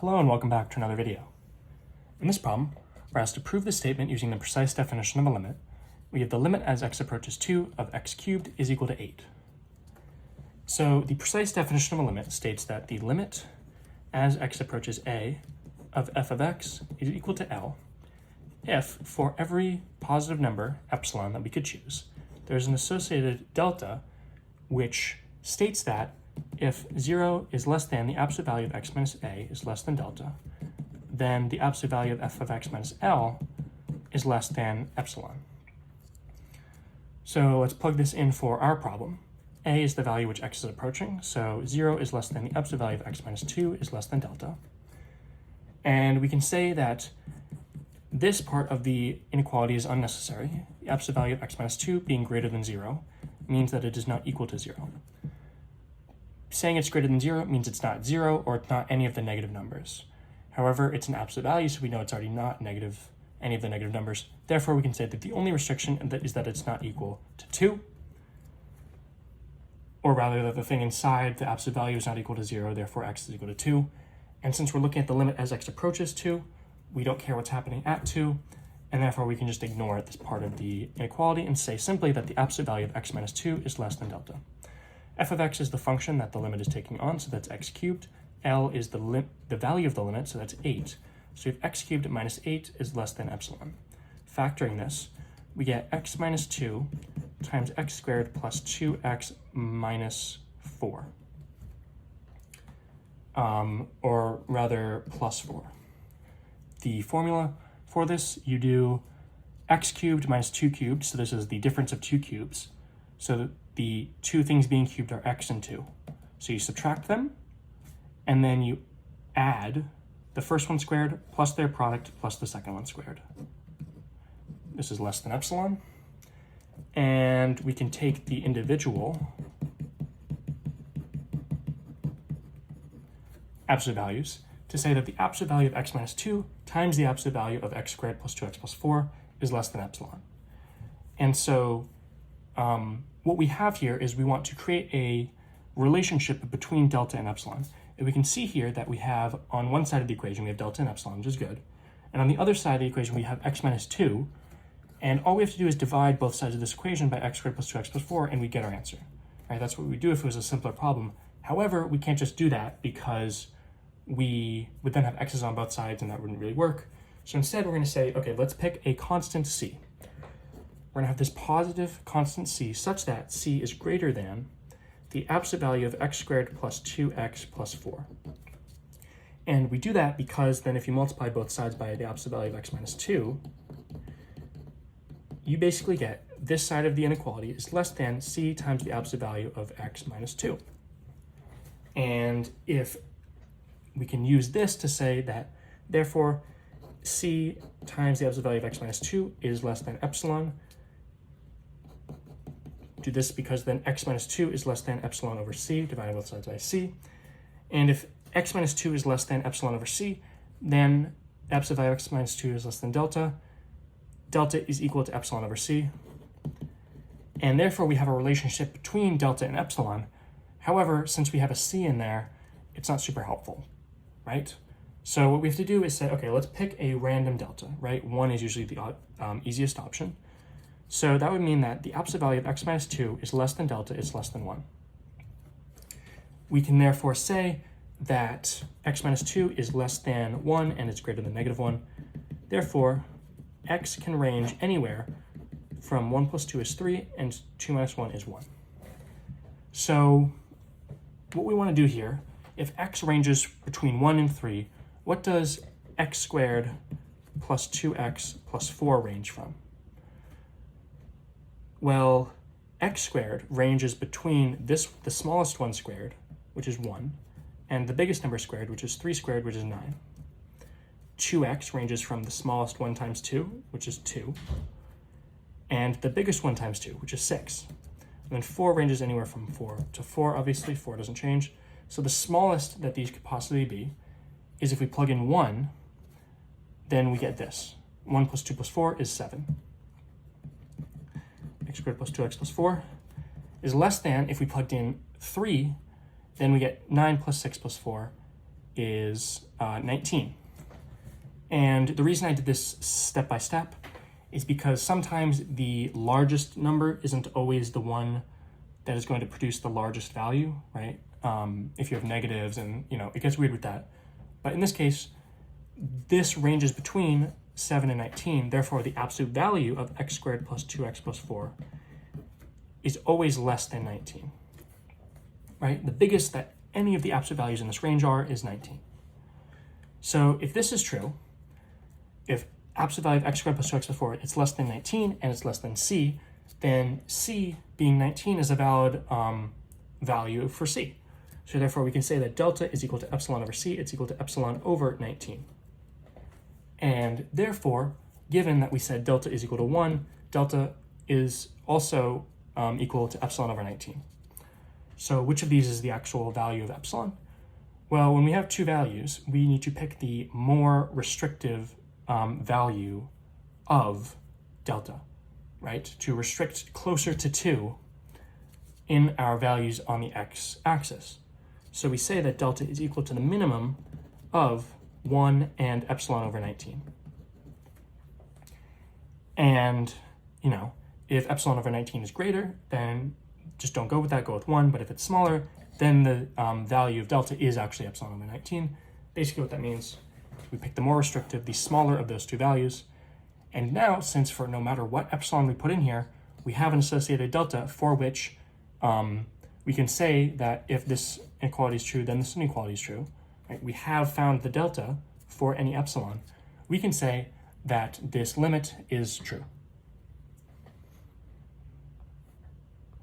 Hello and welcome back to another video. In this problem, we're asked to prove the statement using the precise definition of a limit. We have the limit as x approaches 2 of x cubed is equal to 8. So the precise definition of a limit states that the limit as x approaches a of f of x is equal to L if for every positive number, epsilon, that we could choose, there's an associated delta which states that if 0 is less than the absolute value of x minus a is less than delta, then the absolute value of f of x minus L is less than epsilon. So let's plug this in for our problem. A is the value which x is approaching, so 0 is less than the absolute value of x minus 2 is less than delta. And we can say that this part of the inequality is unnecessary. The absolute value of x minus 2 being greater than 0 means that it is not equal to 0. Saying it's greater than 0 means it's not 0 or it's not any of the negative numbers. However, it's an absolute value, so we know it's already not negative, any of the negative numbers. Therefore, we can say that the only restriction is that it's not equal to 2, or rather that the thing inside the absolute value is not equal to 0, therefore x is equal to 2. And since we're looking at the limit as x approaches 2, we don't care what's happening at 2, and therefore we can just ignore this part of the inequality and say simply that the absolute value of x minus 2 is less than delta. F of x is the function that the limit is taking on, so that's x cubed. L is the value of the limit, so that's 8. So if x cubed minus 8 is less than epsilon. Factoring this, we get x minus 2 times x squared plus 2x minus 4. Or rather, plus 4. The formula for this, you do x cubed minus 2 cubed, so this is the difference of 2 cubes. So the two things being cubed are x and 2. So you subtract them, and then you add the first one squared plus their product plus the second one squared. This is less than epsilon. And we can take the individual absolute values to say that the absolute value of x minus 2 times the absolute value of x squared plus 2x plus 4 is less than epsilon. And so what we have here is we want to create a relationship between delta and epsilon. And we can see here that we have on one side of the equation, we have delta and epsilon, which is good. And on the other side of the equation, we have x minus 2. And all we have to do is divide both sides of this equation by x squared plus 2x plus 4, and we get our answer. Right? That's what we would do if it was a simpler problem. However, we can't just do that because we would then have x's on both sides, and that wouldn't really work. So instead, we're going to say, okay, let's pick a constant c. We're going to have this positive constant c such that c is greater than the absolute value of x squared plus 2x plus 4. And we do that because then if you multiply both sides by the absolute value of x minus 2, you basically get this side of the inequality is less than c times the absolute value of x minus 2. And if we can use this to say that, therefore, c times the absolute value of x minus 2 is less than epsilon. Do this because then x minus 2 is less than epsilon over c, dividing both sides by c. And if x minus 2 is less than epsilon over c, then absolute value of x minus 2 is less than delta. Delta is equal to epsilon over c. And therefore, we have a relationship between delta and epsilon. However, since we have a c in there, it's not super helpful, right? So what we have to do is say, okay, let's pick a random delta, right? 1 is usually the easiest option. So that would mean that the absolute value of x minus 2 is less than delta, it's less than 1. We can therefore say that x minus 2 is less than 1 and it's greater than negative 1. Therefore, x can range anywhere from 1 plus 2 is 3 and 2 minus 1 is 1. So what we want to do here, if x ranges between 1 and 3, what does x squared plus 2x plus 4 range from? Well, x squared ranges between the smallest one squared, which is 1, and the biggest number squared, which is 3 squared, which is 9. 2x ranges from the smallest 1 times 2, which is 2, and the biggest 1 times 2, which is 6. And then 4 ranges anywhere from 4 to 4, obviously, 4 doesn't change. So the smallest that these could possibly be is if we plug in 1, then we get this. 1 plus 2 plus 4 is 7. X squared plus 2x plus 4 is less than, if we plugged in 3, then we get 9 plus 6 plus 4 is 19. And the reason I did this step by step is because sometimes the largest number isn't always the one that is going to produce the largest value, right? If you have negatives and, it gets weird with that. But in this case, this ranges between 7 and 19. Therefore, the absolute value of x squared plus 2x plus 4 is always less than 19, right? The biggest that any of the absolute values in this range are is 19. So if this is true, if absolute value of x squared plus 2x plus 4 is less than 19 and it's less than c, then c being 19 is a valid value for c. So therefore, we can say that delta is equal to epsilon over c. It's equal to epsilon over 19. And therefore, given that we said delta is equal to 1, delta is also equal to epsilon over 19. So which of these is the actual value of epsilon? Well, when we have two values, we need to pick the more restrictive value of delta, right? To restrict closer to 2 in our values on the x-axis. So we say that delta is equal to the minimum of 1 and epsilon over 19. And, if epsilon over 19 is greater, then just don't go with that, go with 1. But if it's smaller, then the value of delta is actually epsilon over 19. Basically what that means, we pick the more restrictive, the smaller of those two values. And now, since for no matter what epsilon we put in here, we have an associated delta for which we can say that if this inequality is true, then this inequality is true. Right? We have found the delta for any epsilon. We can say that this limit is true.